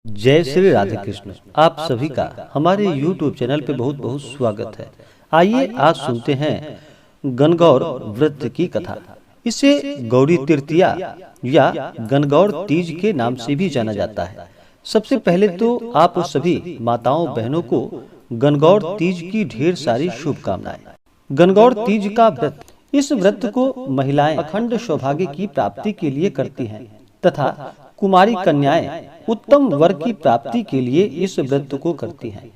जय श्री राधे कृष्ण। आप सभी का हमारे YouTube चैनल पे बहुत बहुत स्वागत है। आइए आज सुनते हैं गणगौर व्रत की कथा। इसे गौरी तृतीया या गणगौर तीज के नाम से भी जाना जाता है। सबसे पहले तो आप सभी माताओं बहनों को गणगौर तीज की ढेर सारी शुभकामनाएं। गणगौर तीज का व्रत, इस व्रत को महिलाएं अखंड सौभाग्य की प्राप्ति के लिए करती हैं तथा कुमारी कन्याएं उत्तम वर की प्राप्ति के लिए इस व्रत को करती हैं।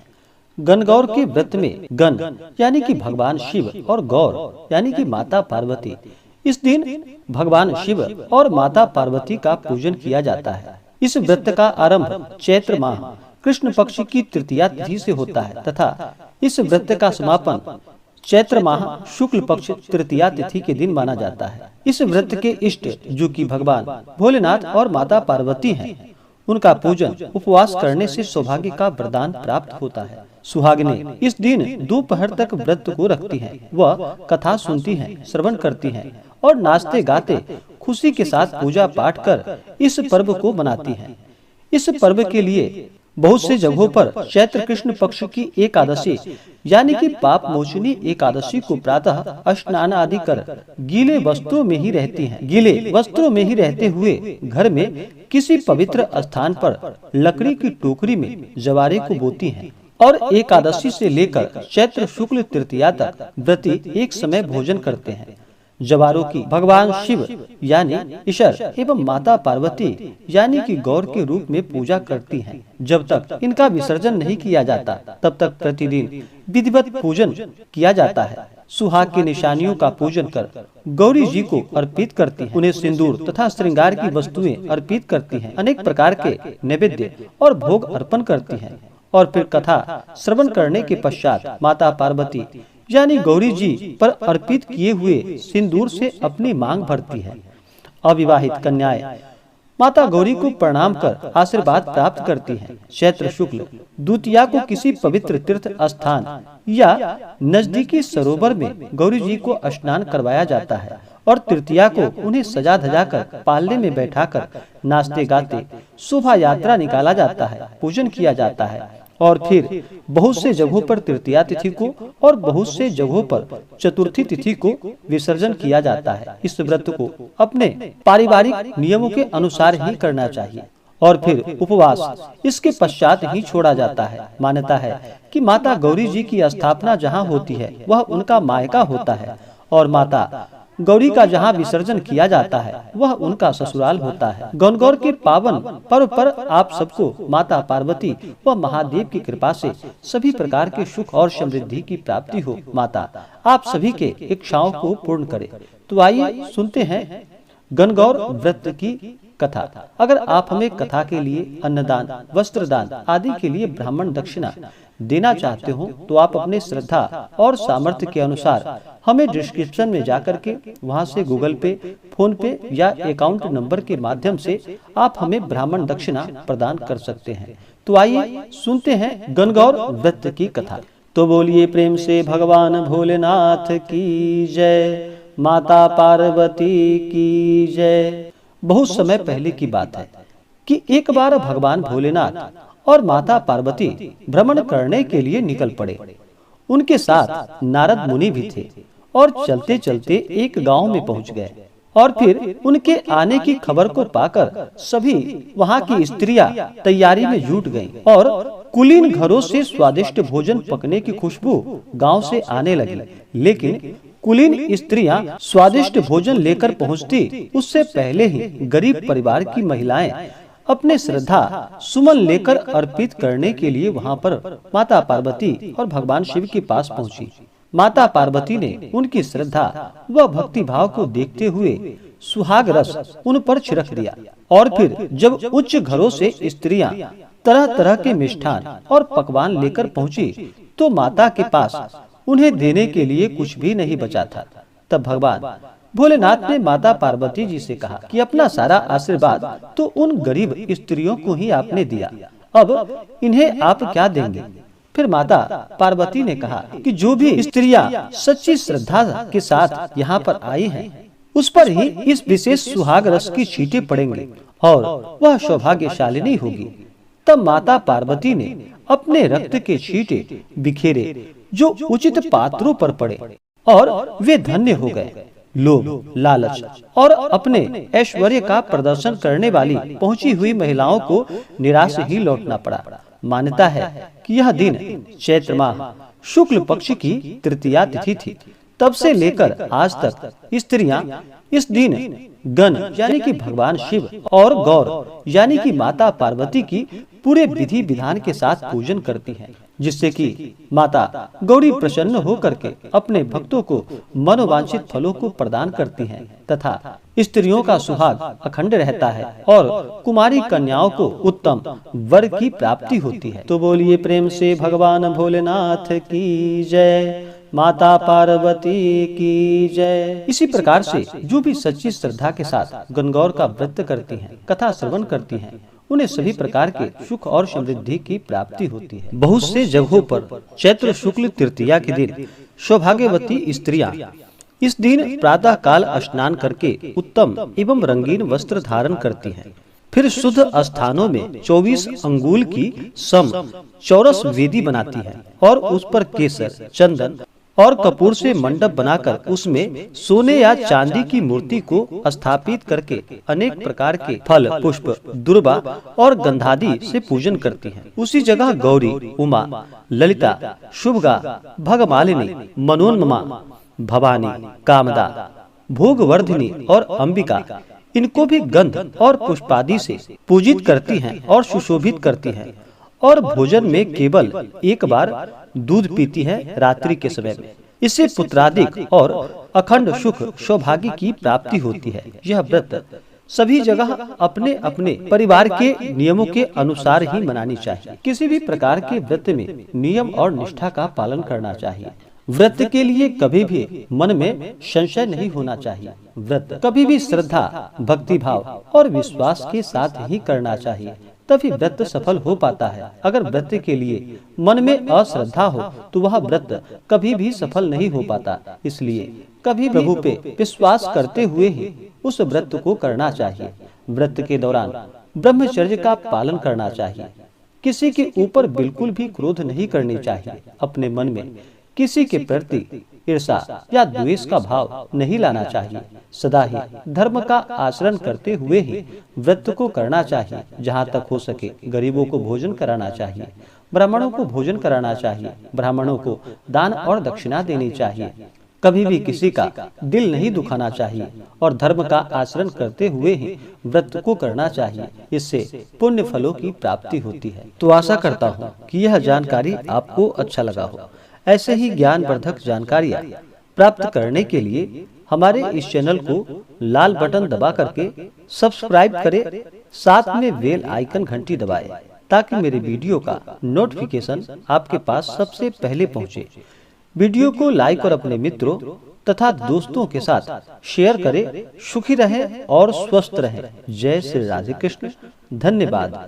गणगौर के व्रत में गण यानी कि भगवान शिव और गौर यानी कि माता पार्वती, इस दिन भगवान शिव और माता पार्वती का पूजन किया जाता है। इस व्रत का आरंभ चैत्र माह कृष्ण पक्ष की तृतीया तिथि से होता है तथा इस व्रत का समापन चैत्र माह शुक्ल पक्ष तृतीया तिथि के दिन माना जाता है। इस व्रत के इष्ट जो कि भगवान भोलेनाथ और माता पार्वती हैं, उनका पूजन उपवास करने से सौभाग्य का वरदान प्राप्त होता है। सुहागिनें इस दिन दोपहर तक व्रत को रखती हैं, वह कथा सुनती हैं, श्रवण करती हैं और नाचते गाते खुशी के साथ पूजा पाठ कर इस पर्व को मनाती हैं। इस पर्व के लिए बहुत से जगहों पर चैत्र कृष्ण पक्ष की एकादशी यानी कि पाप मोचनी एकादशी को प्रातः स्नान आदि कर गीले वस्त्रों में ही रहते हुए घर में किसी पवित्र स्थान पर लकड़ी की टोकरी में जवारे को बोती हैं और एकादशी से लेकर चैत्र शुक्ल तृतीया तक व्रती एक समय भोजन करते हैं। जवारों की भगवान शिव यानी ईश्वर एवं माता पार्वती यानी कि गौर के रूप में पूजा करती हैं। जब तक इनका विसर्जन नहीं किया जाता तब तक प्रतिदिन विधिवत पूजन किया जाता है। सुहाग की निशानियों का पूजन कर गौरी जी को अर्पित करती हैं। उन्हें सिंदूर तथा श्रृंगार की वस्तुएं अर्पित करती हैं। अनेक प्रकार के नैवेद्य और भोग अर्पण करती हैं और फिर कथा श्रवण करने के पश्चात माता पार्वती यानी गौरी जी पर अर्पित किए हुए सिंदूर से अपनी मांग भरती है। अविवाहित कन्याएं माता गौरी को प्रणाम कर आशीर्वाद प्राप्त करती हैं। चैत्र शुक्ल द्वितीया को किसी पवित्र तीर्थ स्थान या नजदीकी सरोवर में गौरी जी को स्नान करवाया जाता है और तृतीया को उन्हें सजा धजा कर पालने में बैठाकर नाचते गाते शोभा यात्रा निकाला जाता है, पूजन किया जाता है और फिर बहुत से जगहों पर तृतीया तिथि को और बहुत से जगहों पर चतुर्थी तिथि को विसर्जन किया जाता है। इस व्रत को अपने पारिवारिक नियमों के अनुसार ही करना चाहिए और फिर उपवास इसके पश्चात ही छोड़ा जाता है। मान्यता है कि माता गौरी जी की स्थापना जहाँ होती है वह उनका मायका होता है और माता गौरी का जहाँ विसर्जन किया जाता है वह उनका ससुराल होता है। गणगौर के पावन पर्व पर आप सबको माता पार्वती व महादेव की कृपा से सभी प्रकार के सुख और समृद्धि की प्राप्ति हो। माता आप सभी के इच्छाओं को पूर्ण करे। तो आइए सुनते हैं गणगौर व्रत की कथा। अगर आप हमें कथा के लिए अन्नदान, वस्त्रदान आदि के लिए ब्राह्मण दक्षिणा देना चाहते हो तो आप अपने श्रद्धा और सामर्थ्य के अनुसार हमें डिस्क्रिप्शन में जाकर के वहां से गूगल पे, फोन पे या अकाउंट नंबर के माध्यम से आप हमें ब्राह्मण दक्षिणा प्रदान कर सकते हैं। तो आइए सुनते हैं गणगौर व्रत की कथा। तो बोलिए प्रेम से भगवान भोलेनाथ की जय, माता पार्वती की जय। बहुत समय पहले की बात है कि एक बार भगवान भोलेनाथ और माता पार्वती भ्रमण करने के लिए निकल पड़े। उनके साथ नारद मुनि भी थे और चलते चलते एक गांव में पहुंच गए और फिर उनके आने की खबर को पाकर सभी वहां की स्त्रियां तैयारी में जुट गईं और कुलीन घरों से स्वादिष्ट भोजन पकने की खुशबू गांव से आने लगी। लेकिन कुलीन स्त्रियां स्वादिष्ट भोजन लेकर पहुंचती उससे पहले ही गरीब परिवार की महिलाएं अपने श्रद्धा सुमन लेकर अर्पित करने के लिए वहां पर माता पार्वती और भगवान शिव के पास पहुंची। माता पार्वती ने उनकी श्रद्धा व भक्ति भाव को देखते हुए सुहाग रस उन पर छिड़क दिया और फिर जब उच्च घरों से स्त्रियां तरह तरह के मिष्ठान और पकवान लेकर पहुंची तो माता के पास उन्हें देने के लिए कुछ भी नहीं बचा था। तब भगवान भोलेनाथ ने माता पार्वती जी से कहा कि अपना सारा आशीर्वाद तो उन गरीब स्त्रियों को ही आपने दिया, अब इन्हें आप क्या देंगे। फिर माता पार्वती ने कहा कि जो भी स्त्रियां सच्ची श्रद्धा के साथ यहाँ पर आई हैं, उस पर ही इस विशेष सुहाग रस की छींटे पड़ेंगे और वह सौभाग्यशालिनी होगी। तब माता पार्वती ने अपने रक्त के छींटे बिखेरे जो उचित पात्रों पर पड़े और वे धन्य हो गए। लोभ, लालच और अपने ऐश्वर्य का प्रदर्शन करने वाली पहुंची हुई महिलाओं को निराश ही लौटना पड़ा। मान्यता है कि यह दिन चैत्र माह शुक्ल पक्ष की तृतीया तिथि थी। तब से लेकर आज तक स्त्रियां इस दिन गण यानी कि भगवान शिव और गौर यानी कि माता पार्वती की पूरे विधि विधान के साथ पूजन करती हैं, जिससे कि माता गौरी प्रसन्न होकर के अपने भक्तों को मनोवांछित फलों को प्रदान करती हैं तथा स्त्रियों का सुहाग अखंड रहता है और कुमारी कन्याओं को उत्तम वर की प्राप्ति होती है। तो बोलिए प्रेम से भगवान भोलेनाथ की जय, माता पार्वती की जय। इसी प्रकार से जो भी सच्ची श्रद्धा के साथ गणगौर का व्रत करती हैं, कथा श्रवण करती हैं, उन्हें सभी प्रकार के सुख और समृद्धि की प्राप्ति होती है। बहुत से जगहों पर चैत्र शुक्ल तृतीया के दिन सौभाग्यवती स्त्रियां इस दिन प्रातः काल स्नान करके उत्तम एवं रंगीन वस्त्र धारण करती हैं। फिर शुद्ध स्थानों में 24 अंगुल की सम चौरस वेदी बनाती है और उस पर केसर, चंदन और कपूर से मंडप बनाकर उसमें सोने या चांदी की मूर्ति को स्थापित करके अनेक प्रकार के फल, पुष्प, दुर्वा और गंधादि से पूजन करती हैं। उसी जगह गौरी, उमा, ललिता, शुभगा, भगमालिनी, मनोन्मा, भवानी, कामदा, भोगवर्धिनी और अंबिका इनको भी गंध और पुष्पादि से पूजित करती हैं और सुशोभित करती हैं। और भोजन में केवल एक बार दूध पीती है रात्रि के समय में। इससे पुत्रादिक और अखंड सुख सौभाग्य की प्राप्ति होती है। यह व्रत सभी जगह अपने अपने परिवार के नियमों के अनुसार ही मनानी चाहिए। किसी भी प्रकार के व्रत में नियम और निष्ठा का पालन करना चाहिए। व्रत के लिए कभी भी मन में संशय नहीं होना चाहिए। व्रत कभी भी श्रद्धा, भक्ति भाव और विश्वास के साथ ही करना चाहिए, तभी व्रत सफल हो पाता है। अगर व्रत के लिए मन में अश्रद्धा हो तो वह व्रत कभी भी सफल नहीं हो पाता। इसलिए कभी प्रभु पे विश्वास करते हुए ही उस व्रत को करना चाहिए। व्रत के दौरान ब्रह्मचर्य का पालन करना चाहिए। किसी के ऊपर बिल्कुल भी क्रोध नहीं करनी चाहिए। अपने मन में किसी के प्रति ईर्षा या द्वेष का भाव नहीं लाना चाहिए। सदा ही धर्म का आचरण करते हुए ही व्रत को करना चाहिए। जहाँ तक हो सके गरीबों को भोजन कराना चाहिए, ब्राह्मणों को भोजन कराना चाहिए, ब्राह्मणों को दान और दक्षिणा देनी चाहिए। कभी भी किसी का दिल नहीं दुखाना चाहिए और धर्म का आचरण करते हुए ही व्रत को करना चाहिए। इससे पुण्य फलों की प्राप्ति होती है। तो आशा करता हूँ कि यह जानकारी आपको अच्छा लगा हो। ऐसे ही ज्ञानवर्धक जानकारियाँ प्राप्त करने के लिए हमारे इस चैनल को लाल बटन दबा करके सब्सक्राइब करें, साथ में बेल आइकन घंटी दबाएं, ताकि मेरे वीडियो का नोटिफिकेशन आपके पास सबसे पहले पहुंचे। वीडियो को लाइक और अपने मित्रों तथा दोस्तों के साथ शेयर करें। सुखी रहें और स्वस्थ रहें। जय श्री राधे कृष्ण। धन्यवाद।